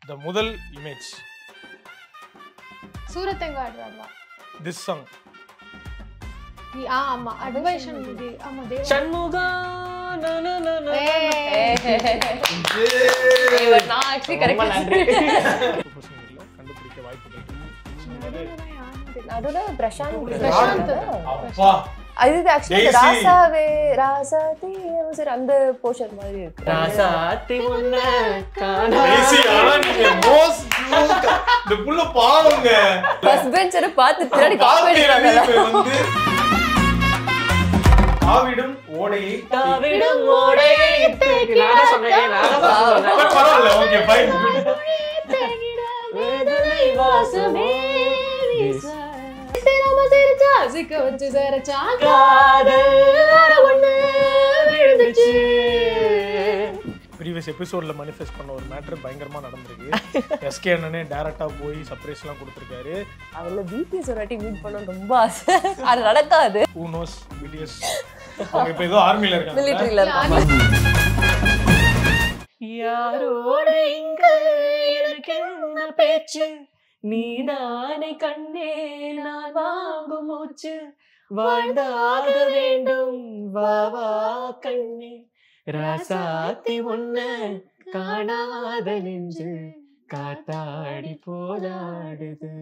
The முதல் image. சூரத்தங்காடுறா. This song. ஆமா அட்வைஷன் movie. ஆமா தேவா. சண்முகா நான் actually correct நன்றி. சூப்பர் சிங்கர்ல கண்டுபிடிக்க வாய்ப்புகள் இருக்கு. நடுவுல பிரசாந்த் அப்பா அது actually ராசாவே ராசாதி சரி அந்த போர்ஷன் மாதிரி இருக்கு. ராசாத்தி உன்னை காண நீங்க மோஸ்ட் இந்த புள்ள பாவங்க ஃபர்ஸ்ட் பெஞ்சரை பார்த்து பின்னாடி காப்பி அடிக்கிறாங்க. காவிடும் ஓடையை காவிடும் ஓடையை நானே சொன்னேன் பரவாயில்ல ஓகே ஃபைன் வேதனை வாசமே நம்ம சிரிச்சா சிக்க வச்சு சேரச்சா காதல் ஒண்ணு விழுந்துச்சு. ப்ரீவியஸ் எபிசோட்ல manifest பண்ண ஒரு மேட்டர் பயங்கரமா நடந்திருக்கு. எஸ்கே அண்ணனே டைரக்டா போய் சர்ப்ரைஸ்லாம் கொடுத்திருக்காரு. அவள பிடிஎஸ் ஒரு வாட்டி மீட் பண்ண ரொம்ப ஆசை. அது நடக்காது. Who knows BTS அவங்க இப்ப ஏதோ ஆர்மில இருக்காங்க. மிலிட்டரியில இருக்காங்க. யாரோட இங்க எனக்கு என்ன பேச்சு நீதானே கண்ணே நான் வாங்கும் மூச்சு வாழ்ந்தாக வேண்டும் வா வா கண்ணே ராசாத்தி உன்னை காணாத நெஞ்சு காத்தாடி போராடுது.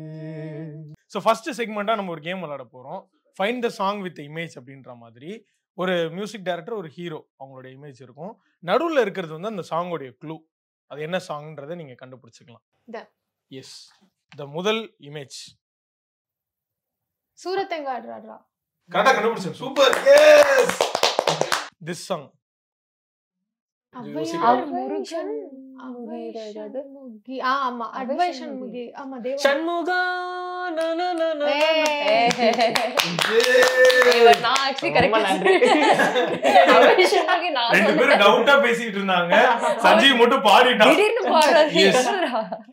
ஸோ ஃபர்ஸ்ட் செக்மெண்டா நம்ம ஒரு கேம் விளையாட போறோம். Find the song with image அப்படின்ற மாதிரி ஒரு மியூசிக் டைரக்டர் ஒரு ஹீரோ அவங்களோட இமேஜ் இருக்கும். நடுவில் இருக்கிறது வந்து அந்த சாங்கோடைய க்ளூ. அது என்ன சாங்ன்றதை நீங்க கண்டுபிடிச்சிக்கலாம். எஸ் த முதல் இமேஜ் சூரத்தங்காடுறா. கரெக்டா கண்டுபிடிச்சேன். Super yes this song Murugan ஆமா அட்வைஷன் மூவி. ஆமா தேவா. சண்முகா நான் actually correct நன்றி. ரெண்டு பேரும் டவுட்டா பேசிட்டு இருந்தாங்க. சஞ்சீவ் மட்டும் பாடிட்டான். திடீர்னு பாடுறாரு. Yes.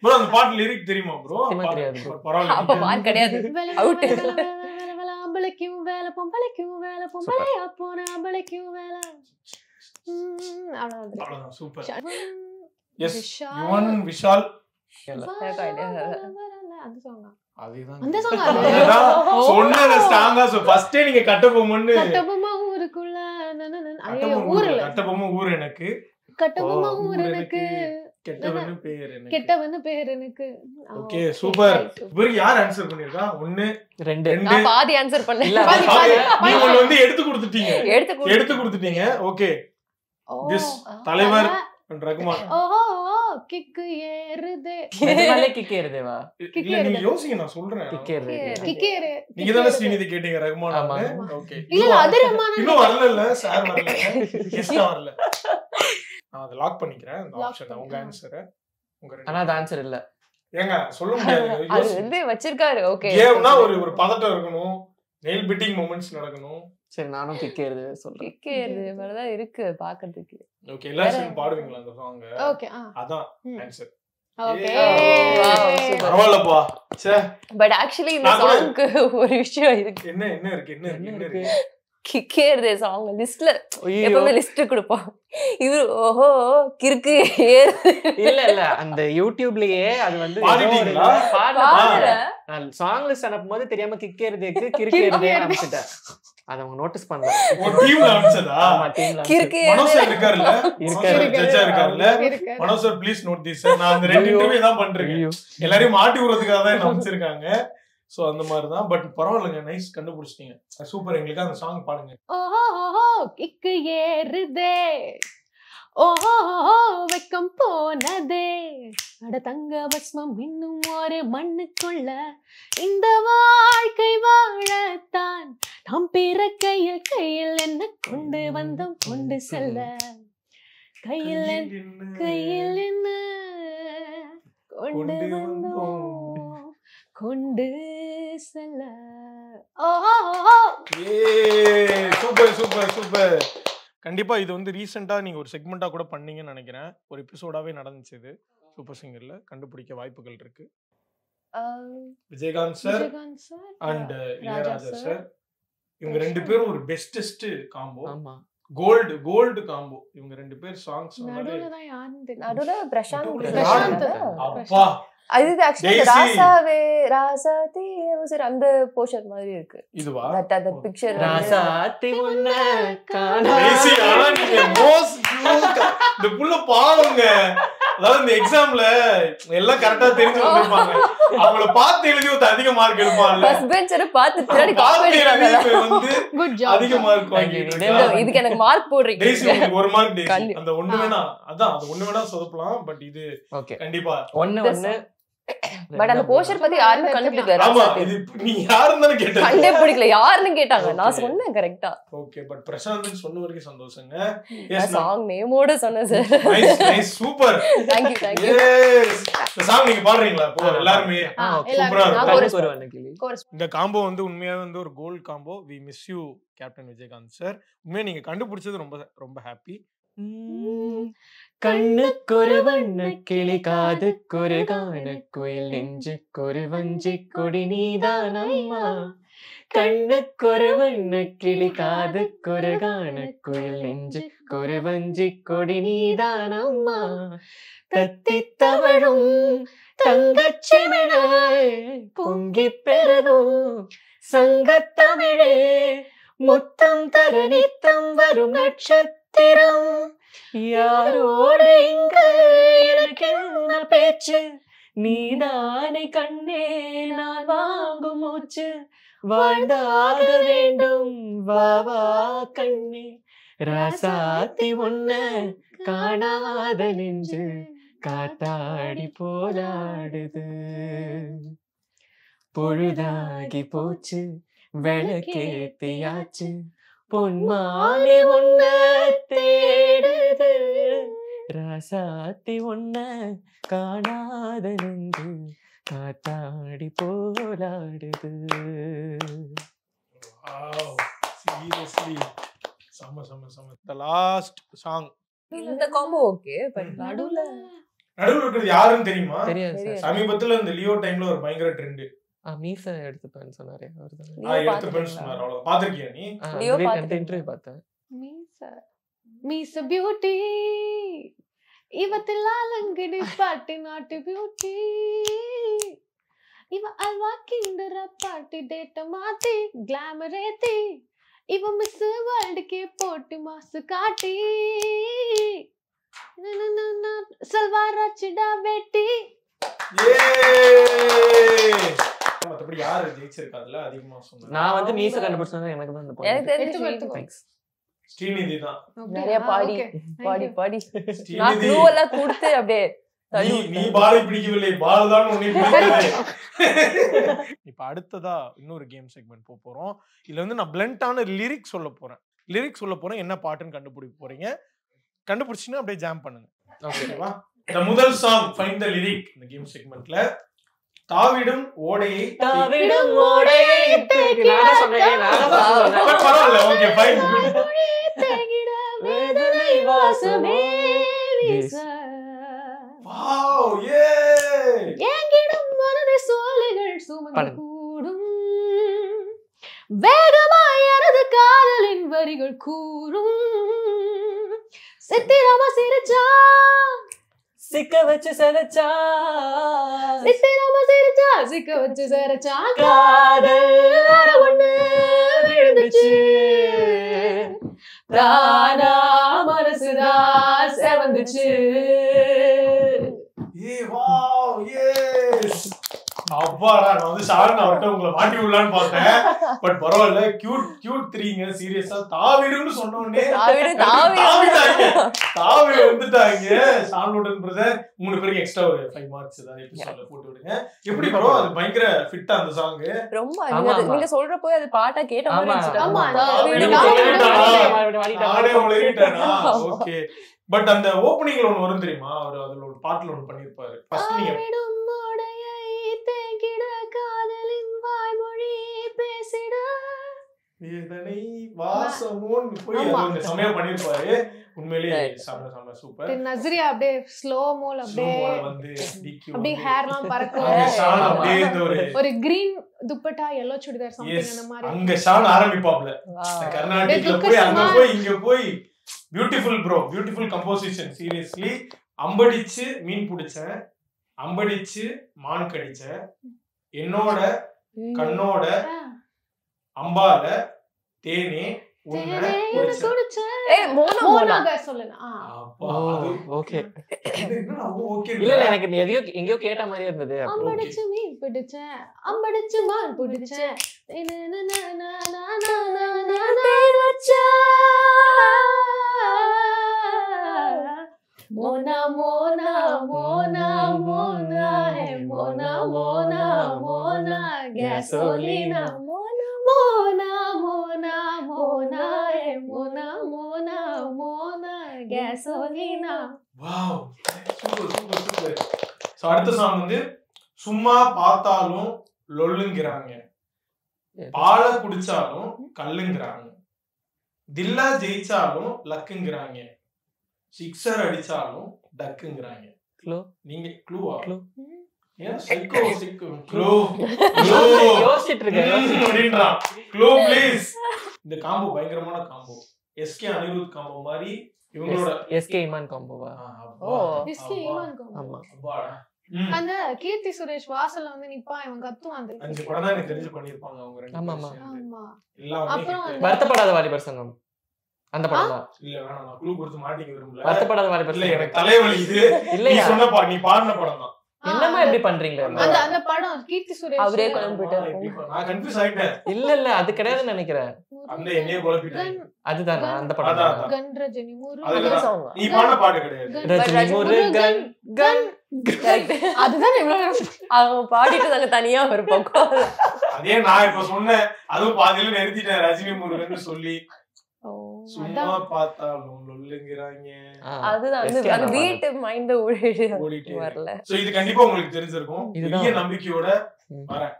ப்ரோ அந்த பாட்டு லிரிக் தெரியுமா ப்ரோ? தெரியாது bro. பரவாயில்லை. அப்ப மார்க் கிடையாது. அவுட். அம்பளைக்கும் வேலை பொம்பளைக்கும் வேலை பொம்பளையா போன அம்பளைக்கும் வேலை. அவ்வளவுதான். அவ்வளவுதான் சூப்பர். ஷ- எஸ் விஷால். யுவன் விஷால் அந்த சாங்கா அதேதான். அந்த சாங் அதுதான் சொன்னத ஸ்ட்ராங்கா ஃபர்ஸ்டே நீங்க கட்டபொம்மன்னு கட்டபொம்மா ஊருக்குள்ள ஊர்ல கட்டபொம்ம ஊர் எனக்கு கட்டபொம்மா ஊர் எனக்கு கெட்டவன்னு பேர் எனக்கு. கெட்டவன்னு பேர் எனக்கு. Okay super. இவருக்கு யார் ஆன்சர் பண்ணிருக்கா? 1 ரெண்டு 2 நான் பாதி ஆன்சர் பண்ணல. இல்ல, நீங்க ஒன்னு வந்து எடுத்து கொடுத்துட்டீங்க. எடுத்து கொடுத்துட்டீங்க. ஓகே திஸ் தலைவர் ரகுமான். ஓஹோ கிக்கு ஏறுதே நிஜமாலே கிக்கேருதேவா இல்ல நீங்க யோசிங்க நான் சொல்றேன். கிக்கேரு கிக்கு ஏறு. நீங்க தான ஸ்ரீநிதி கேட்டீங்க ரகுமான். ஆமா. ஓகே இல்ல அது ரஹ்மான் இன்னும் வரல சார் வரல கெஸ்டா வரல. நான் அத லாக் பண்ணிக்கிறேன் அந்த ஆப்ஷன் உங்க ஆன்சர். உங்க ஆனா அது ஆன்சர் இல்ல. ஏங்க சொல்ல முடியாது. அது வந்து வச்சிருக்காரு. ஓகே. கேம்னா ஒரு பதட்டம் இருக்கணும். நெயில் பிட்டிங் மொமெண்ட்ஸ் நடக்கணும். சரி நானும் கிக்கேரு சொல்றேன். கிக்கேது மாதிரிதான் இருக்கு பாக்கிறதுக்கு. ஓகே எல்லாரும் பாடுவீங்களா அந்த சாங்? ஓகே அதான் ஆன்சர். ஓகே பரவாயில்லப்பா. சே பட் ஆக்சுவலி இந்த சாங்க்கு ஒரு விஷயம் இருக்கு. என்ன இருக்கு? கிக்கேது சாங் லிஸ்ட்ல எப்பவுமே லிஸ்ட் கொடுப்போம். இவரு ஓஹோ கிறுக்கு ஏறு. இல்ல அந்த யூடியூப்லயே அது வந்து பாடிட்டீங்களா? நான் சாங் லிஸ்ட் அனுப்பும்போது தெரியாம கிக்கேருதேக்கு கிறுக்கேருதே அனுப்பிச்சிட்டேன். அத அவங்க நோட்டீஸ் பண்ணல. ஒரு டீம்ல அனுப்பிச்சதா? ஆமா டீம்ல கிறுக்கு மனோஜ் சார் இருக்காருல்ல? ஜட்ஜா இருக்காருல்ல? இருக்கு. Manoj sir please note this. நான் அந்த ரெண்டு இன்டர்வியூ தான் பண்றேன். எல்லாரையும் மாட்டி விடுறதுக்காக தான் என்ன அமைச்சிருக்காங்க. சோ அந்த மாதிரி தான். பட் பரவாயில்லைங்க நைஸ் கண்டுபிடிச்சிட்டீங்க. சூப்பர். எங்களுக்கு அந்த சாங் பாடுங்க. ஓஹோ கிக்கு ஏறுதே ஓஹோ வெக்கம் போனதே அட தங்க பஸ்மம் இன்னும் ஒரு மண்ணுக்குள்ள இந்த வாழ்க்கை வாழத்தான் நாம் பிறக்கையில் என்ன கொண்டு வந்தோம் கொண்டு செல்ல கையில் என்ன கொண்டு வந்தோம் கொண்டு செல்ல. ஓஹோ சூப்பர். கண்டிப்பா இது வந்து ரீசெண்டா நீங்க ஒரு செக்மெண்டா கூட பண்ணீங்கன்னு நினைக்கிறேன். ஒரு எபிசோடாவே நடந்துச்சு இது சூப்பர் சிங்கர்ல. கண்டுபிடிக்க வாய்ப்புகள் இருக்கு. Vijayakanth sir and Ilaiyaraaja sir இவங்க ரெண்டு பேரும் ஒரு பெஸ்டஸ்ட் காம்போ. ஆமா கோல்டு காம்போ இவங்க ரெண்டு பேர் சாங்ஸ் நடுவுல தான் யாருன்னு தெரியல. நடுவுல பிரசாந்த் பிரசாந்த். அப்பா அது ஆக்சுவலி Daisy. ராசாவே ராசாதி சரி அந்த போர்ஷன் மாதிரி இருக்கு இதுவா அந்த பிக்சர் ராசாத்தி உன்ன Daisy, ஆனா நீங்க most cute. இந்த புள்ள பாவங்க. அதாவது இந்த எக்ஸாம்ல எல்லாம் கரெக்டா தெரிஞ்சு வந்திருப்பாங்க. அவங்கள பார்த்து எழுதி ஒரு அதிக மார்க் எடுப்பாங்கல்ல. ஃபர்ஸ்ட் பெஞ்சரை பார்த்து பின்னாடி காப்பி பார்த்து எழுதி அடிக்கிறாங்க. வந்து குட் ஜாப். அதிக மார்க் வாங்கிட்டு இதுக்கு எனக்கு மார்க் போடுறீங்க. டேசி உங்களுக்கு ஒரு மார்க் டேசி. கண்டி- அந்த ஒண்ணு வேணா அதான் அது ஒண்ணு வேணா சொதப்பலாம். பட் இது ஓகே கண்டிப்பா ஒண்ணு பட் அந்த போஸ்டர் பத்தி யாருமே கண்டுபிடிக்கல. ஆமா ராசாத்தி. இது நீ யாருன்னு தானே கேட்டீங்க. கண்டே பிடிக்கல யாருன்னு கேட்டாங்க. நான் Okay. சொன்னேன் கரெக்டா. ஓகே பட் பிரசாந்த் சொன்ன வரைக்கும் சந்தோஷங்க. நான் சாங் நேமோட சொன்னேன் sir. Nice super. Thank you. Yes இந்த சாங் நீங்க பாடுறீங்களா இப்போ எல்லாரும்? சூப்பரா நான் இருக்கும். chorus ஒரு கிளி இந்த காம்போ வந்து உண்மையாவே வந்து ஒரு gold combo. We miss you captain Vijayakanth sir. உண்மையா நீங்க கண்டுபிடிச்சது ரொம்ப ரொம்ப ஹாப்பி. கண்ணுக்கொரு வண்ண கிளி காதுக்கொரு காண குயில் நெஞ்சுக்கொரு வஞ்சி கொடி நீதான் அம்மா. கண்ணுக்கொரு வண்ண கிளி காதுக்கொரு காண குயில் நெஞ்சுக்கொரு வஞ்சி கொடி நீதான் அம்மா. தத்தி தவழும் தங்கச்சிமிழே பொங்கி பெருகும் சங்கத்தமிழே முத்தம் தர நித்தம் வரும் நட்சத்திரம். யாரோட இங்க எனக்கு என்ன பேச்சு நீதானே கண்ணே நான் வாங்கும் மூச்சு. வாழ்ந்தாக வேண்டும் வா வா கண்ணே ராசாத்தி உன்ன காணாத நெஞ்சு காத்தாடி போராடுது. பொழுதாகி போச்சு விளக்கேத்தியாச்சு பொன்மாலை உன்ன தேடுது. ராசாத்தி உன்ன காணாத நெஞ்சு காத்தாடி போராடுது. Wow, seriously. செம செம செம. The last song. இந்த காம்போ ஓகே பட் நடுவுல நடுவுல இருக்கிறது யாருன்னு தெரியுமா? தெரியாது சார். சமீபத்துல இந்த லியோ டைம்ல ஒரு பயங்கர ட்ரெண்ட். மீச எடுத்துப்பேன்னு சொன்னாரே அவர்தான். எடுத்துப்பேன்னு சொன்னாரு. அவ்வளவு பாத்திருக்கியா நீ? லியோ பார்த்திருக்கேன். இன்டர்வியூ பார்த்தேன். மீச பியூட்டி ಇವತ್ತೆಲ್ಲ ಲಂಗಡಿ ಪಾರ್ಟಿ ನಾಟ್ ಬ್ಯೂಟಿ ಇವ ಅಲ್ವಾ ಕಿಂಡರ ಪಾರ್ಟಿ ಡೇಟ್ ಮಾತಿ ಗ್ಲಾಮರ್ ಏತಿ ಇವ ಮಿಸ್ ವರ್ಲ್ಡ್ ಗೆ ಪೋಟಿ ಮಾಸ್ ಕಾಟಿ ಸಲ್ವಾರ ಚಿಡಾ ಬೇಟಿ. மத்தபடி யாரு ஜெயிச்சிருக்காதுல அதிகமா சொன்னா? நான் வந்து மீச கண்டுபிடிச்சது எனக்கு தான் அந்த எனக்கு தெரிஞ்சு எடுத்துக்கோ. தேங்க்ஸ். ஸ்ரீநிதி தான். நிறைய பாடி பாடி பாடி நான் ஸ்ரீநிதி க்ளூ எல்லாம் கொடுத்து அப்படியே நீ பாலை பிடிக்கவில்லை பால் தான் உன்னை பிடிக்கிறது. இப்ப அடுத்ததா இன்னொரு கேம் செக்மெண்ட் போறோம். இதுல வந்து நான் பிளண்டான லிரிக்ஸ் சொல்ல போறேன். என்ன பாட்டுன்னு கண்டுபிடிக்க போறீங்க. கண்டுபிடிச்சீங்கன்னா அப்படியே ஜாம் பண்ணுங்க. ஓகேவா? இந்த முதல் சாங் ஃபைண்ட் தி லிரிக் இந்த கேம் செக்மெண்ட்ல தாவிடும் ஓடையை தாவிடும் ஓடையை நானே சொன்னேன். பரவாயில்ல. Okay fine good. வேதனை வாசமே வீச வாவ் ஏ ஏங்கிடும் மனதை சோலைகள் சுமந்து பாடுங்க. கூடும் வேகமாய் எனது காதலின் வரிகள் கூறும் சித்திரமா சிரிச்சா சிக்க வச்சு செலச்சா சித்திரமா சிரிச்சா சிக்க வச்சு சிரிச்சா காதல் வர ஒண்ணு விழுந்துச்சு தானா மனசுதான் செவந்துச்சு. ஏ வாவ் எஸ் அப்பாடா. நான் வந்து ஷாரன் அவர்கிட்ட உங்களை மாட்டி விடலான்னு பார்த்தேன். பட் பரவாயில்ல. கியூட் 3ங்க. சீரியஸா தாவிடுன்னு சொன்ன உடனே தாவி வந்துட்டாங்க. ஷானுடன் பிரதர் 3 பேருக்கு எக்ஸ்ட்ரா ஒரு 5 மார்க்ஸ் ஏதாவது எபிசோட்ல போட்டு விடுங்க. எப்படி ப்ரோ அது பயங்கர ஃபிட்டா அந்த சாங்? ரொம்ப ஆமா, ஆமா. நீங்க சொல்றப்போ அது பாட்டா கேட்ட மாதிரி ஆமா. இருந்துச்சு. ஆமா, நானே உங்களை ஏறிட்டேனா? ஓகே. பட் அந்த ஓப்பனிங்ல ஒன்னு வரும் தெரியுமா? அவர் அதுல ஒரு பாட்டுல ஒன்னு பண்ணிருப்பாரு. ஃபர்ஸ்ட் நீங்க தாவிடும் ஓடையை தேங்கிட காதலின் வாய்மொழி பேசிட வேதனை வாசமோன்னு போய் அது ஆமா. வந்து செமையா பண்ணிருப்பாரு. உண்மையிலேயே செம செம சூப்பர். நஸ்ரியா அப்படியே ஸ்லோ மோல் அப்படியே ஸ்லோமோல வந்து DQ அப்படியே ஹேர்லாம் பறக்கும். அப்படியே ஷான் அப்படியே இந்த ஒரு ஒரு green dupatta yellow churidar Yes. Something அந்த மாதிரி அங்க ஷான் ஆரம்பிப்பாப்ல கர்நாடிக்ல போய் அங்க போய் இங்க போய் beautiful bro beautiful composition seriously அம்படிச்சு மீன் பிடிச்சேன் அம்படிச்சு மான் கடிச்சேன் என்னோட கண்ணோட அம்பால தேனே உன்னை குடிச்சேன். ஏய் மோனா மோனா மோனாக சொல்லுங்க அப்பா, அது- ஓகே இது என்னடா okay இல்ல இல்ல எனக்கு நீ எங்கேயோ கேட்ட மாதிரியே இருந்தது அம்படிச்சு மீன் பிடிச்சேன் அம்படிச்சு மான் பிடிச்சேன் மோனா மோனா மோனா மோனா ஹே மோனா மோனா மோனா கேசோலினா மோனா மோனா மோனா மோனா ஹே மோனா மோனா மோனா கேசோலினா. Wow super super super. So அடுத்த சாங் வந்து சும்மா பார்த்தாலும் லொல்லுங்கிறாங்க பால குடிச்சாலும் கல்லுங்கிறாங்க தில்லா ஜெயிச்சாலும் லக்குங்கிறாங்க சிக்ஸர் அடிச்சாலும் டக்குங்கிறாங்க. க்ளூ நீங்க க்ளூவா Clue. ஏன் சைக்கோ சைக்கோ க்ளூ யோசிச்சிட்டு இருக்கேன் அப்படின்றான் க்ளூ ப்ளீஸ். இந்த காம்போ பயங்கரமான காம்போ எஸ்கே அனிருத் காம்போ மாதிரி இவங்களோட எஸ்கே இமான் காம்போவா அப்பா, எஸ்கே அப்பா, ஈமான் கோமா. ஆமா அப்பாடா. ம். அந்த கீர்த்தி சுரேஷ் வாசல்ல வந்து நிப்பான் இவன் கத்துவான் தெரியுமா? 5 படம் தான் எனக்கு தெரிஞ்சு பண்ணிருப்பாங்க அவங்க ரெண்டு ஆமா, பேரும் ஆமா. சேர்ந்து. ஆமா எல்லாமே அப்புறம் hit. அந்த- வருத்தப்படாத வாலிபர் சங்கம் அந்த படம் தான் இல்ல வேணாம் நான் க்ளூ கொடுத்து மாட்டிக்க விரும்பல. வருத்தப்படாத வாலிபர் இல்ல சங்கம் எனக்கு தலைவலி இது. நீ இல்லையா சொன்ன நீ பாடின படம் தான். என்னமா இப்படி பண்றீங்களே அந்த அந்த படம் கீர்த்தி சுரேஷ் அவரே குழம்பு போயிட்டாரு. நான் கன்ஃபியூஸ் ஆயிட்டேன். இல்ல இல்ல அது கிடையாதுன்னு நினைக்கிறேன் அந்த என்னைய குழப்பிட்டேன். அதுதான் அந்த படம் அதான், தான். கன்ரஜனி முருகன். அதுல அந்த தான். song. நீ பாடின பாட்டு கிடையாது. ரஜினி முருகன் கன் Correct. அதுதான் இவ்வளவு நேரம். அவங்க பாடிட்டு நாங்க தனியா ஒரு பக்கம் அதே நான் இப்ப சொன்னேன் அதுவும் பாதியில நிறுத்திட்டேன் ரஜினி முருகன் சொல்லி ஓ, சும்மா அதான். பார்த்தாலும் லொல்லுங்கிறாங்க அதுதான் அந்த SK அந்த அந்த வீட்டு மைண்ட் ஓடிட்டே வரல. சோ இது கண்டிப்பா உங்களுக்கு தெரிஞ்சிருக்கும். இதுதான். பெரிய நம்பிக்கையோட ம். வரேன்.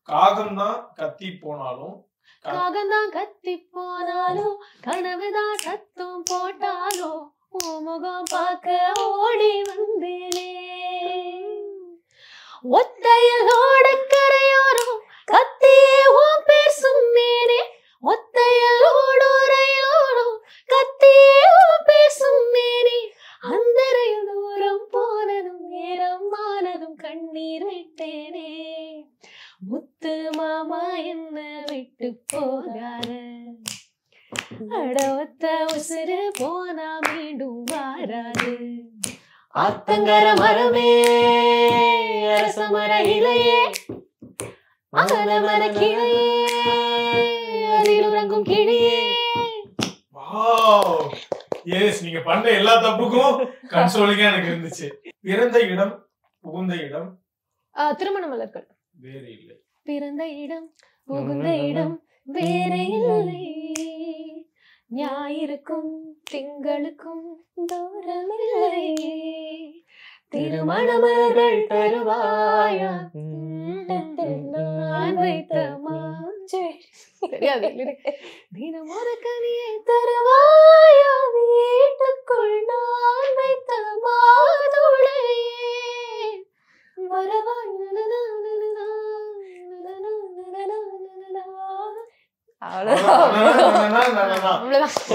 காகம் தான் கத்தி போனாலும் காகந்தான் கத்தி போனாலும் கனவுதான் சத்தம் போட்டாலும் உன் முகம் பார்க்க ஓடி வந்தேனே ஒத்தையலோட கரையோரம் கத்தியே உன் பேர் சொன்னேனே ஒத்தையலோடோரையோடும் கத்தியே உன் பேர் சொன்னேனே அந்த ரயில் தூரம் போனதும் நேரம் ஆனதும் கண்ணீர் விட்டேனே முத்து மாமா என்ன விட்டு போகாத அடவத்த உசுறு போனா மீண்டும் வாராது ஆத்தங்கர மரமே அரச மர இலையே மகர மர கிளையே அதில் உறங்கும் கிளியே. வாவ் எஸ் நீங்க பண்ண எல்லா தப்புக்கும் கன்சோலிங்கா எனக்கு இருந்துச்சு. பிறந்த இடம் புகுந்த இடம் திருமண மலர்கள். வேறு இல்லை. பிறந்த இடம் புகுந்த இடம் வேற இல்லை ஞாயிறுக்கும் திங்களுக்கும் தூரமில்லை திருமண மலர்கள் தருவாயா நான் வைத்த மாஞ்சே. தெரியாது தினம் ஒரு கனியை தருவாயா வீட்டுக்குள் நான் வைத்த மாதுளையே வரவாய்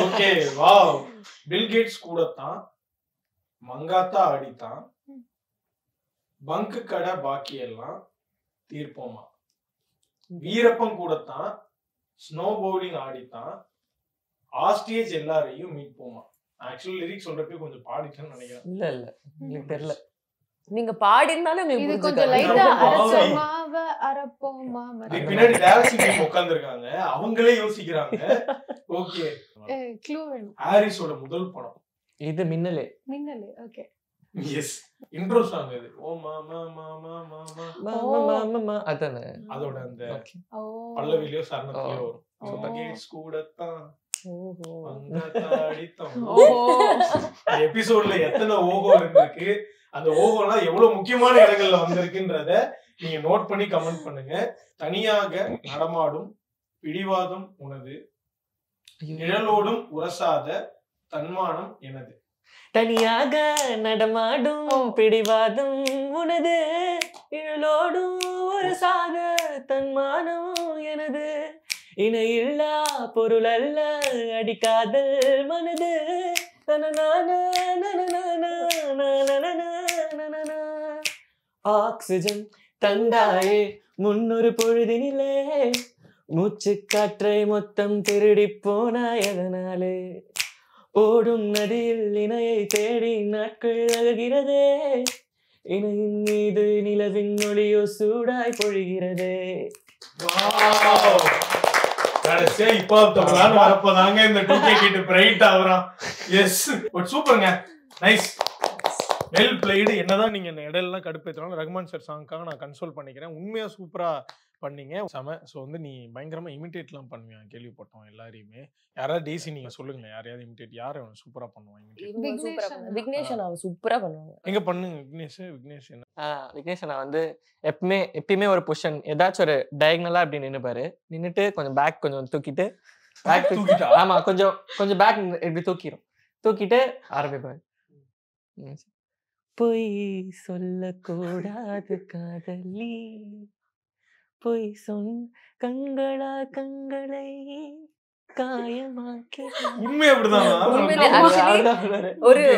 ஓகே வாவ். பில் கேட்ஸ் கூடத்தான் மங்காத்தா அடித்தான் பங்கு கடை பாக்கி எல்லாம் தீர்ப்போமா வீரப்பன் கூடத்தான் ஸ்னோ பவுலிங் ஆடித்தான் ஆஸ்டேஜ் எல்லாரையும் மீட் போமா. ஆக்சுவலி லிரிக்ஸ் சொல்றப்ப கொஞ்சம் பாடிட்டேன்னு நினைக்கிறேன். இல்ல இல்ல எனக்கு தெரியல நீங்க பாடினாலும் இது உங்களுக்கு கொஞ்சம் புரிஞ்சுக்காது. லைட்டா ரொம்ப அரைச்ச பாவி. மாவ அரைப்போமா இதுக்கு பின்னாடி டைரக்ஷன் டீம் உட்கார்ந்திருக்காங்க. அவங்களே யோசிக்கிறாங்க. ஓகே க்ளூ வேணும். ஹாரிஸோட முதல் படம். இது Minnale மின்னலு. Okay yes intro song இது. ஓ மாமா மாமா மாமா அதானே அதோட அந்த ஓகே ஓ பல்லவிலயோ சரணத்திலயோ வரும். ஓ. So, Gates கூடத்தான் ஓஹோ. மங்காத்தா அடித்தான். ஓ எபிசோட்ல எத்தனை ஓகோ இருந்திருக்கு, அந்த ஓகோலாம் எவ்வளவு முக்கியமான இடங்கள்ல வந்திருக்குன்றத நீங்க நோட் பண்ணி கமெண்ட் பண்ணுங்க. தனியாக நடமாடும் பிடிவாதம் உனது நிழலோடும் உரசாத தன்மானம் எனது. தனியாக நடமாடும் பிடிவாதம் உனது இழலோடும் ஒரு சாக தன்மானம் எனது இணையில்லா பொருள் அல்ல அடிக்காதல் மனது ஆக்சிஜன் தந்தாயே முன்னொரு பொழுதினிலே மூச்சு காற்றை மொத்தம் திருடி போனாய் அதனாலே ஓடும் நதியில் இணையை தேடி நாட்கள் அழுகிறதே இணையின் மீது நிலவின் ஒளியோ சூடாய் பொழிகிறதே. வரப்பதாங்க இந்த 2K கிட்ட பிரைட் ஆகுறான். எஸ் பட் சூப்பர்ங்க, நைஸ், வெல் பிளேடு. என்னதான் நீங்க இந்த இடையிலாம் கடுப்பேற்றாலும் ரகுமான் சார் சாங்காக நான் கன்சோல் பண்ணிக்கிறேன். உண்மையா சூப்பரா பண்ணீங்க, செம. ஸோ வந்து நீ பயங்கரமா இமிட்டேட்லாம் பண்ணுவேன் கேள்விப்பட்டோம் எல்லாரையுமே. யாராவது டேசி நீங்க சொல்லுங்க, யாரையாவது இமிட்டேட் யார் சூப்பரா பண்ணுவான் இமிட்டேட்? விக்னேஷன் அவ சூப்பரா பண்ணுவாங்க. எங்க பண்ணுங்க விக்னேஷ் என்ன? விக்னேஷ் நான் வந்து எப்பயுமே ஒரு பொசிஷன் ஏதாச்சும் ஒரு டயகனலா அப்படி நின்னுப்பாரு. நின்னுட்டு கொஞ்சம் பேக் கொஞ்சம் தூக்கிட்டு ஆமா கொஞ்சம் பேக் இப்படி தூக்கிட்டு ஆரம்பிப்பாரு. பொய் சொல்லக்கூடாது காதலி, பொய் கண்களை காயமாக்கி.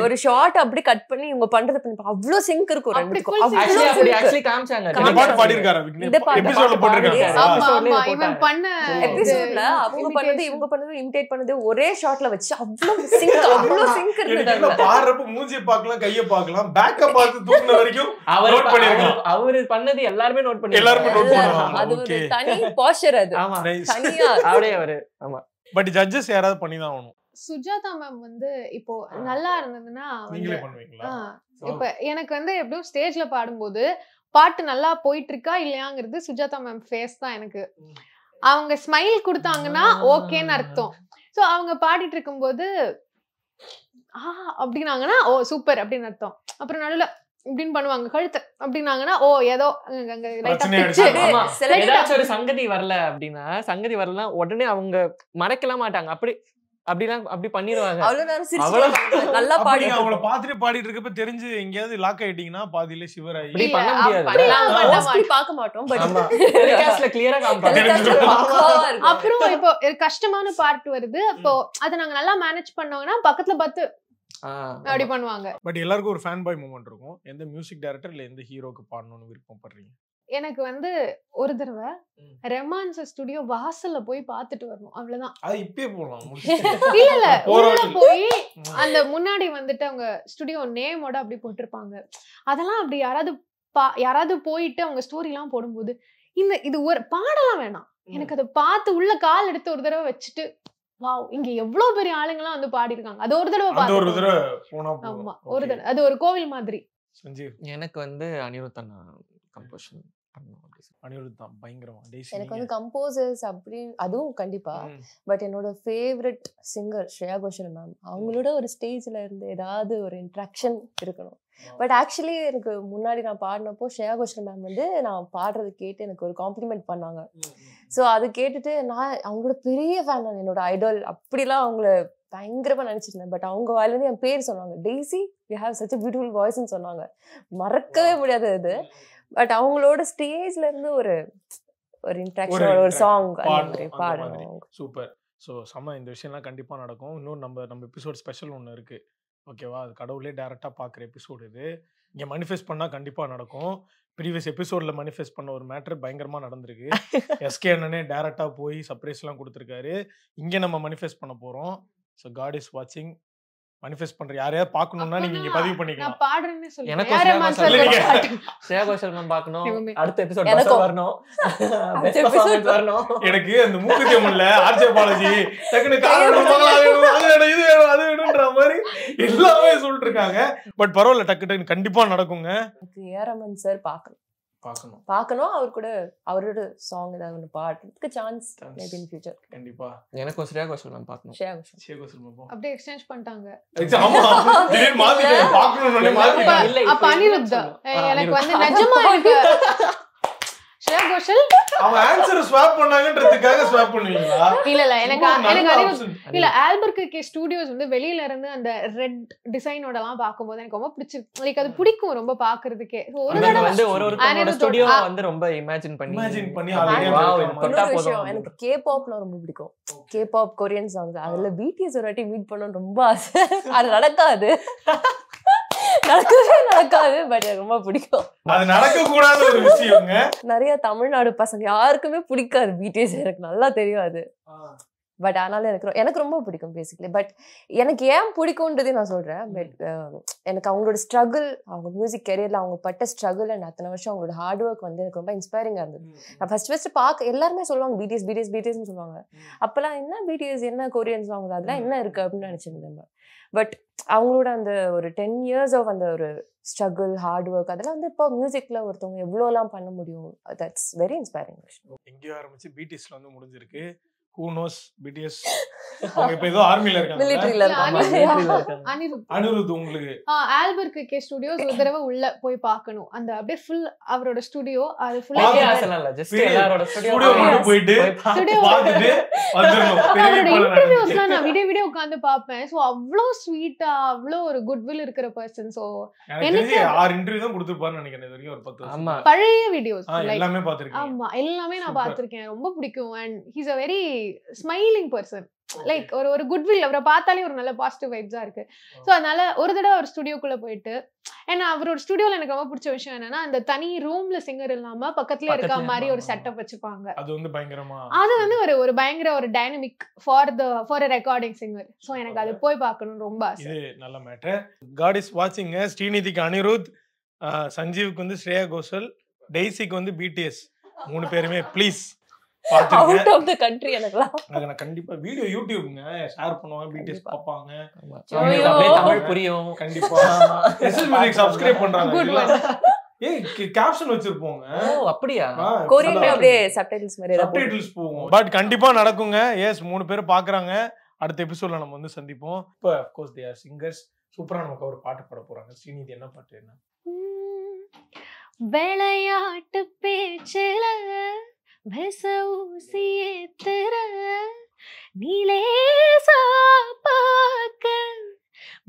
ஒரு ஷார்ட் அப்படி கட் பண்ணி இவங்க பண்றது பண்ணி அவ்ளோ சிங்க் இருக்கும் ரெண்டுக்கும். ஆக்சுவலி காமிச்சாங்க. இந்த பாட்டு பாடி இருக்காரு விக்னேஷ், எபிசோட்ல போட்டுருக்காங்க. ஆமா இவன் பண்ண எபிசோட்ல அவங்க பண்ணது இவங்க பண்ணது இமிட்டேட் பண்ணது ஒரே ஷாட்ல வச்சு அவ்ளோ சிங்க் இருந்தது. பாடுறப்ப மூஞ்சியை பார்க்கலாம், கையை பார்க்கலாம், பேக்க பார்த்து தூக்குன வரைக்கும் நோட் பண்ணிருக்காங்க. அவரு பண்ணது எல்லாரும் நோட் பண்ணி அது ஒரு தனி போஸ்டர். அது ஆமா தனியா அப்படியே அவரு. ஆமா பட் ஜட்ஜஸ் யாராவது பண்ணி தான் ஆகணும். சுஜாதா மேம் வந்து இப்போ நல்லா இருந்ததுன்னா நீங்களே பண்ணுவீங்களா? இப்ப எனக்கு வந்து எப்படியும் ஸ்டேஜ்ல பாடும்போது பாட்டு நல்லா போயிட்டு இருக்கா இல்லையாங்கிறது சுஜாதா மேம் ஃபேஸ் தான் எனக்கு. அவங்க ஸ்மைல் கொடுத்தாங்கன்னா ஓகேன்னு அர்த்தம். சோ அவங்க பாடிட்டு இருக்கும்போது அப்படின்னாங்கன்னா ஓ சூப்பர் அப்படின்னு அர்த்தம். அப்புறம் நடுவுல இப்படின்னு பண்ணுவாங்க கழுத்து அப்படின்னாங்கன்னா ஓ ஏதோ ஏதாச்சும் ஒரு சங்கதி வரலன்னா உடனே அவங்க மறைக்கலாம் மாட்டாங்க. அப்படி பண்ணிடுவாங்க. நல்லா பாடி அவங்கள பாத்துட்டு பாடிட்டு இருக்கப்ப தெரிஞ்சு எங்கேயாவது லாக் ஆயிட்டீங்கன்னா பாதியில சிவர் ஆகி பண்ண முடியாது. பார்க்க மாட்டோம். அப்புறம் இப்போ கஷ்டமான பார்ட் வருது, அப்போ அதை நாங்க நல்லா மேனேஜ் பண்ணோம்னா பக்கத்துல பார்த்து அப்படி பண்ணுவாங்க. பட் எல்லாருக்கும் ஒரு ஃபேன் பாய் மூமெண்ட் இருக்கும். எந்த மியூசிக் டைரக்டர் இல்ல எந்த ஹீரோக்கு பாடணும்னு விருப்பப்படுறீங்க? எனக்கு வந்து ஒரு தடவை ரெஹ்மான் சார் ஸ்டுடியோ வாசல்ல போய் பாத்துட்டு வரணும், அவ்வளவுதான். அது இப்பவே போலாம். இல்ல உள்ள போய் அந்த முன்னாடி வந்துட்டு அவங்க ஸ்டுடியோ நேமோட அப்படி போட்டிருப்பாங்க. அதெல்லாம் அப்படி யாராவது போயிட்டு அவங்க ஸ்டோரி எல்லாம் போடும்போது இது ஒரு பாடலாம் வேணாம், எனக்கு அதை பார்த்து உள்ள கால் எடுத்து ஒரு தடவை வச்சுட்டு வாவ் இங்க எவ்வளவு பெரிய ஆளுங்கலாம் வந்து பாடி இருக்காங்க, அது ஒரு தடவை போனா ஆமா ஒரு தடவை, அது ஒரு கோவில் மாதிரி. சஞ்சீவ் எனக்கு வந்து அனிருத்தன் கம்போசிஷன் அனிருத் தான் பயங்கரமா. எனக்கு வந்து கம்போசர்ஸ் அப்படி அதுவும் கண்டிப்பா. பட் என்னோட favourite singer Shreya Ghoshal ma'am. அவங்களோட ஒரு ஸ்டேஜ்ல இருந்து ஏதாவது ஒரு இன்ட்ராக்ஷன் இருக்கணும். பட் ஆக்சுவலி எனக்கு முன்னாடி நான் பாடினப்போ ஸ்ரேயா கோஷல் மேம் வந்து நான் பாடுறது கேட்டு எனக்கு ஒரு காம்ப்ளிமெண்ட் பண்ணாங்க. ஸோ அது கேட்டுட்டு நான் அவங்களோட பெரிய ஃபேன், நான் என்னோட ஐடால் அப்படிலாம் அவங்கள பயங்கரமா நினைச்சிருந்தேன். பட் அவங்க வாயிலிருந்து என் பேர் சொன்னாங்க, Daisy you have such a beautiful வாய்ஸ்ன்னு சொன்னாங்க. மறக்கவே முடியாது அது. பட் அவங்களோட ஸ்டேஜ்ல இருந்து ஒரு இன்ட்ராக்ஷன், ஒரு சாங் பாடணும். சூப்பர். ஸோ செம்ம, இந்த விஷயம்லாம் கண்டிப்பா நடக்கும். இன்னும் நம்ம எபிசோட் ஸ்பெஷல் ஒன்று இருக்கு, ஓகேவா? அது கடவுளே டைரக்டா பாக்குற எபிசோடு இது. இங்க மனிஃபெஸ்ட் பண்ணா கண்டிப்பா நடக்கும். ப்ரீவியஸ் எபிசோட்ல மனிஃபெஸ்ட் பண்ண ஒரு மேட்டர் பயங்கரமா நடந்திருக்கு. எஸ்கே அண்ணனே டைரக்டா போய் சர்ப்ரைஸ் எல்லாம் கொடுத்துருக்காரு. இங்க நம்ம மனிஃபெஸ்ட் பண்ண போறோம். ஸோ காட் இஸ் வாட்சிங். மனிஃபெஸ்ட் பண்ற யாரையாவது பார்க்கணும்னா நீங்க இங்க பதிவு பண்ணிக்கலாம். நான் பாடுறேன்னு சொல்றேன். ஸ்ரேயா கோஷல் மேம் பார்க்கணும். அடுத்த எபிசோட் வரணும். எனக்கு அந்த மூக்குத்தி அம்மன்ல ஆர்ஜே பாலாஜி டக்குனு இது வேணும் அது வேணும்ன்ற மாதிரி எல்லாமே சொல்லிட்டு இருக்காங்க. பட் பரவாயில்ல, டக்கு கண்டிப்பா நடக்குங்க. ஏரமன் சார் பார்க்கணும். அவர் கூட அவரோட சாங் ஏதாவது பாடுறதுக்கு சான்ஸ் மேபி இன் ஃபியூச்சர் கண்டிப்பா. எனக்கு ஸ்ரேயா கோஷல் மேம் பார்க்கணும். ஸ்ரேயா கோஷல் மேம் அப்படியே எக்ஸ்சேஞ்ச் பண்ணிட்டாங்க. ஆமா திடீர்னு மாத்திட்டாங்க, பார்க்கணும்னு மாத்திட்டாங்க. அப்ப அனிருத் எனக்கு வந்து நிஜமா எனக்கு ஸ்ரேயா கோஷல் அவங்க ஆன்சர் ஸ்வாப் பண்ணாங்கன்றதுக்காக ஸ்வாப் பண்ணுவீங்களா? இல்ல எனக்கு எனக்கு நல்ல அனிருத் option. இல்ல ஆல்பர்கே ஸ்டுடியோஸ் வந்து வெளியில இருந்து அந்த ரெட் டிசைனோட எல்லாம் பாக்கும்போது எனக்கு ரொம்ப பிடிச்சிருக்கு. லைக் அது பிடிக்கும் ரொம்ப பாக்குறதுக்கே. So, ஒரு நீங்க தடவை வந்து ஒருத்தரோட அனிருத்தோட- ஸ்டுடியோ வந்து ரொம்ப இமேஜின் பண்ணி Imagine பண்ணி அது அதை wow, ஏன் இது தொட்டா இன்னொரு போதும் விஷயம், எனக்கு கேபாப்லாம் ரொம்ப பிடிக்கும். கேபாப் கொரியன் சாங்ஸ் அதுல பிடிஎஸ் ஒரு வாட்டி மீட் பண்ணணும்னு ரொம்ப ஆசை. அது நடக்காது, நடக்கவே நடக்காது. பட் எனக்கு ரொம்ப பிடிக்கும். அது நடக்க கூடாத ஒரு விஷயங்க. நிறைய தமிழ்நாடு பசங்க யாருக்குமே பிடிக்காது பிடிஎஸ், எனக்கு நல்லா தெரியும் அது. பட் ஆனாலும் எனக்கு ரொம்ப பிடிக்கும் பேசிக்கலி. பட் எனக்கு ஏன் பிடிக்கும்ன்றதே நான் சொல்றேன். பட் எனக்கு அவங்களோட ஸ்ட்ரகிள், அவங்க மியூசிக் கெரியர்ல அவங்க பட்ட ஸ்ட்ரகிள் அண்ட் அத்தனை வருஷம் அவங்களோட ஹார்ட் ஒர்க் வந்து எனக்கு ரொம்ப இன்ஸ்பைரிங்கா இருந்தது. நான் ஃபர்ஸ்ட் பார்க்க எல்லாருமே சொல்லுவாங்க பிடிஎஸ் பிடிஎஸ் பிடிஎஸ்ன்னு சொல்லுவாங்க. அப்பெல்லாம் என்ன பிடிஎஸ், என்ன கொரியன் சாங்ஸ், அதெல்லாம் என்ன இருக்கு அப்படின்னு நினைச்சிருந்தேன். பட் அவங்களோட அந்த ஒரு 10 years ஆஃப் அந்த ஒரு ஸ்ட்ரகிள், ஹார்ட் ஒர்க், அதெல்லாம் வந்து இப்போ மியூசிக்ல ஒருத்தவங்க எவ்வளோலாம் பண்ண முடியும், தட்ஸ் வெரி இன்ஸ்பைரிங். எங்கேயோ ஆரம்பிச்சு பிடிஎஸ்ல வந்து முடிஞ்சிருக்கு. Who knows BTS அவங்க இப்ப ஏதோ ஆர்மில இருக்காங்க. மிலிட்டரியில அனிருத் அனிருத் உங்களுக்கு ஆல்பர்கே ஸ்டுடியோஸ் ஒரு தடவை உள்ள போய் பார்க்கணும். அந்த அப்படியே ஃபுல் அவரோட ஸ்டுடியோ அது ஃபுல்லா பாக்க ஆசைலாம் இல்ல, just எல்லாரோட ஸ்டுடியோ ஸ்டுடியோ மட்டும் போயிட்டு Studio பார்த்துட்டு வந்துடணும். பெரிய அவரோட படம் இன்டர்வியூஸ்லாம் நான் விடிய உட்கார்ந்து பார்ப்பேன். சோ அவ்வளோ ஸ்வீட்டா, அவ்வளோ ஒரு குட்வில் இருக்கிற பர்சன். சோ எனக்கு தெரிஞ்சு 6 இன்டர்வியூ தான் கொடுத்திருப்பாருன்னு நினைக்கிறேன். இது வரைக்கும் ஒரு 10 வருஷம். ஆமா. பழைய வீடியோஸ் லைக் எல்லாமே பாத்துருக்கேன். ஆமா எல்லாமே நான் Super. பார்த்திருக்கேன். ரொம்ப பிடிக்கும். And he's a very smiling person. Like ஒரு குட்வில், அவரை பார்த்தாலே ஒரு நல்ல பாசிட்டிவ் வைப்ஸா இருக்கு. ஸோ அதனால ஒரு தடவை அவர் ஸ்டுடியோக்குள்ள போயிட்டு, ஏன்னா அவரோட ஸ்டுடியோல எனக்கு ரொம்ப பிடிச்ச விஷயம் என்னன்னா அந்த தனி ரூம்ல சிங்கர் இல்லாம பக்கத்துல இருக்க மாதிரி ஒரு செட்டப் வச்சுப்பாங்க. அது வந்து பயங்கரமா அது வந்து ஒரு பயங்கர ஒரு dynamic for recording singer. So எனக்கு அது போய் பார்க்கணும் ரொம்ப ஆசை. இது நல்ல மேட்டர். God is வாட்சிங்க. ஸ்ரீநிதிக்கு அனிருத், சஞ்சீவுக்கு வந்து ஸ்ரேயா கோஷல், டெய்ஸிக்கு வந்து BTS. 3 பேருமே ப்ளீஸ் பாத்துருங்க. Out of the country. எனக்குலாம் நான் கண்டிப்பா வீடியோ யூடியூப்ங்க ஷேர் பண்ணுவாங்க, BTS பாப்பாங்க. அவங்களுக்கு அப்படியே தமிழ் புரியும். கண்டிப்பா எஸ்எல் மியூசிக் சப்ஸ்கிரைப் பண்றாங்க. Good இதெல்லாம் ஏய் கேப்ஷன் வச்சிருப்போங்க. ஓ அப்படியா? கொரியன்ல அப்படியே சப்டைட்டில்ஸ் மாதிரி ஏதாவது போட்டு. சப்டைட்டில்ஸ் போகும். பட் கண்டிப்பா நடக்குங்க. எஸ் 3 பேர் பாக்குறாங்க. அடுத்த எபிசோட்ல நம்ம வந்து சந்திப்போம். இப்போ of course they are singers. சூப்பரா நமக்கு ஒரு பாட்டு பாட போறாங்க. ஸ்ரீநிதி என்ன பாட்டு? என்ன விளையாட்டு பேச்சில வெச ஊசியே திற நீலேசா பார்க்க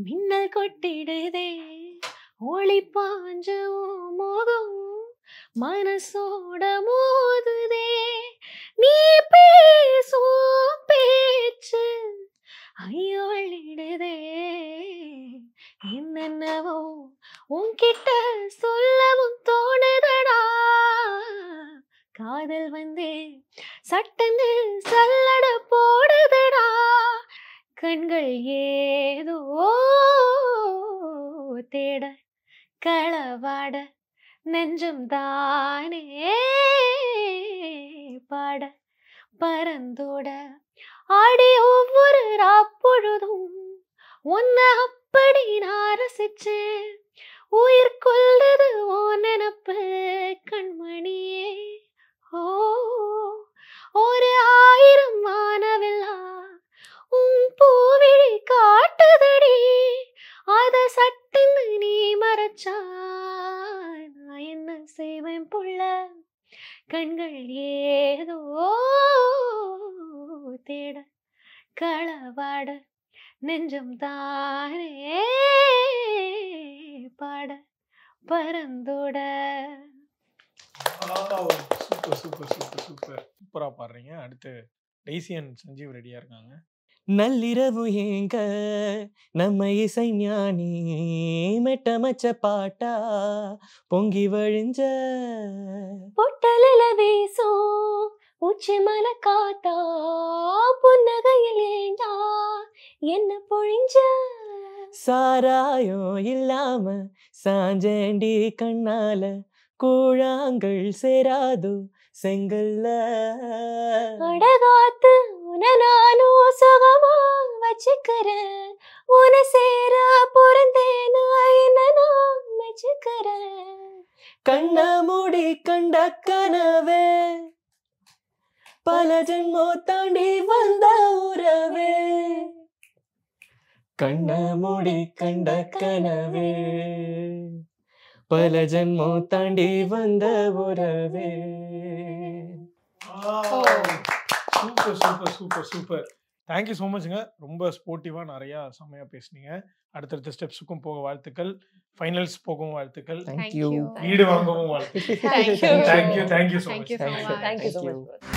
மின்னல் கொட்டிடுதே ஒளி பாஞ்ச மோகம் மனசோட மோதுதே நீ பேசும் பேச்சு ஐயோ அள்ளிடுதே என்னென்னவோ உன்கிட்ட சொல்லவும் தோணுதடா காதல் வந்தே சட்டன்னு சல்லட போடுதடா கண்கள் ஏதோ தேட களவாட நெஞ்சம் தானே பாட பரந்தோட ஆடி ஒவ்வொரு ராப்பொழுதும் உன்ன அப்படி நான் ரசிச்சேன் உயிர் கொள்ளுது ஓ நினப்பு கண்மணியே ஓ ஒரு 1000 வானவில்லா உன் பூவிழி காட்டுதடி அத சட்டுன்னு நீ மறைச்சா நான் என்ன செய்வேன் புள்ள கண்கள் ஏதோ தேட களவாட நெஞ்சம் தானே பாட பரந்தோட. சூப்பர் சூப்பர் சூப்பர் சூப்பர் சூப்பரா பாடுறீங்க. அடுத்து டெய்ஸி அண்ட் சஞ்சீவ் ரெடியா இருக்காங்க. நள்ளிரவு ஏங்க நம்ம இசை ஞானி மெட்டமச்ச பாட்டா பொங்கி வழிஞ்ச பொட்டலில வீசும் உச்சி மலை காத்தா புன்னகையில் ஏண்டா என்ன பொழிஞ்ச சாராயம் இல்லாம சாஞ்சேண்டி கண்ணால கூழாங்கள் சேராதோ செங்கல்ல அடகாத்து உன நானும் சுகமா வச்சுக்கிறேன் உன சேர பொறந்தேன்னு என்ன நான் வச்சுக்கிறேன் கண்ண மூடி கண்ட கனவே பல ஜென்மோ தாண்டி வந்த உறவே கண்ண மூடி கண்ட கனவே பல ஜென்மம் தாண்டி வந்த உறவே. Super super super super. Thank you so மச்ங்க. ரொம்ப ஸ்போர்ட்டிவாக நிறையா செம்மையாக பேசுனீங்க. அடுத்தடுத்த ஸ்டெப்ஸுக்கும் போக வாழ்த்துக்கள், ஃபைனல்ஸ் போகவும் வாழ்த்துக்கள், தேங்க்யூ. வீடு வாங்கவும் வாழ்த்துக்கள். Thank you so much. Thank you so much. Thank you so much.